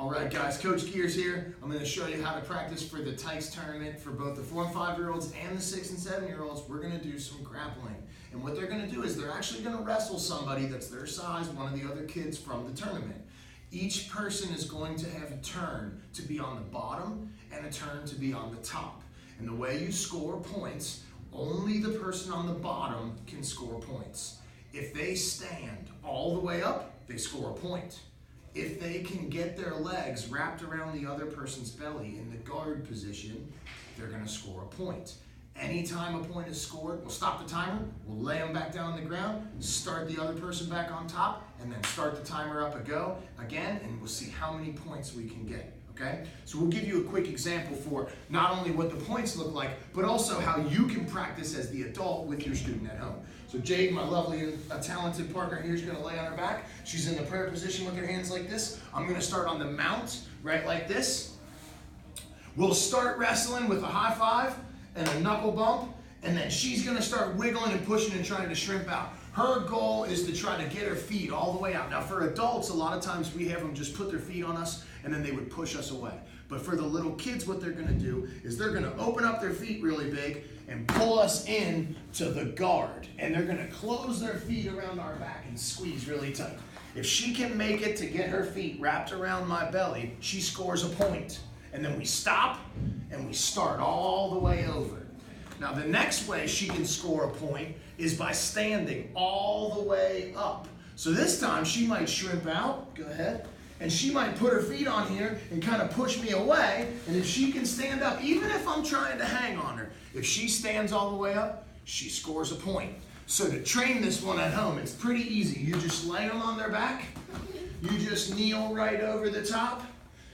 All right, guys, Coach Gears here. I'm going to show you how to practice for the Tike Tournament for both the 4- and 5-year-olds and the 6- and 7-year-olds. We're going to do some grappling. And what they're going to do is they're actually going to wrestle somebody that's their size, one of the other kids from the tournament. Each person is going to have a turn to be on the bottom and a turn to be on the top. And the way you score points, only the person on the bottom can score points. If they stand all the way up, they score a point. If they can get their legs wrapped around the other person's belly in the guard position, they're going to score a point. Anytime a point is scored, we'll stop the timer, we'll lay them back down on the ground, start the other person back on top, and then start the timer up again, and we'll see how many points we can get. Okay? So we'll give you a quick example for not only what the points look like, but also how you can practice as the adult with your student at home. So Jade, my lovely and talented partner here, is going to lay on her back. She's in the prayer position with her hands like this. I'm going to start on the mount, right like this. We'll start wrestling with a high five and a knuckle bump, and then she's going to start wiggling and pushing and trying to shrimp out. Her goal is to try to get her feet all the way out. Now for adults, a lot of times we have them just put their feet on us and then they would push us away. But for the little kids, what they're gonna do is they're gonna open up their feet really big and pull us in to the guard. And they're gonna close their feet around our back and squeeze really tight. If she can make it to get her feet wrapped around my belly, she scores a point. And then we stop and we start all the way over. Now the next way she can score a point is by standing all the way up. So this time she might shrimp out, go ahead, and she might put her feet on here and kind of push me away, and if she can stand up, even if I'm trying to hang on her, if she stands all the way up, she scores a point. So to train this one at home, it's pretty easy. You just lay them on their back, you just kneel right over the top,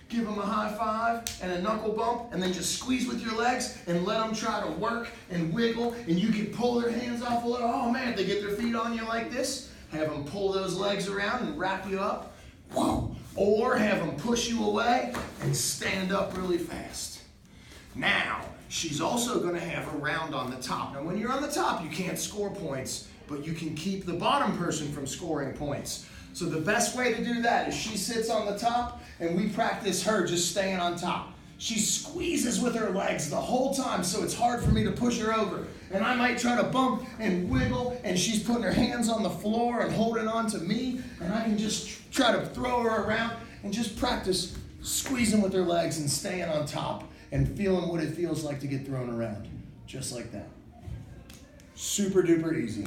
give them a high five and a knuckle bump, and then just squeeze with your legs and let them try to work and wiggle, and you can pull their hands off a little. Oh man, if they get their feet on you like this, have them pull those legs around and wrap you up. Whoa. Or have them push you away and stand up really fast. Now, she's also going to have a round on the top. Now when you're on the top, you can't score points, but you can keep the bottom person from scoring points. So the best way to do that is she sits on the top and we practice her just staying on top. She squeezes with her legs the whole time, so it's hard for me to push her over. And I might try to bump and wiggle, and she's putting her hands on the floor and holding on to me, and I can just try to throw her around and just practice squeezing with her legs and staying on top and feeling what it feels like to get thrown around. Just like that. Super duper easy.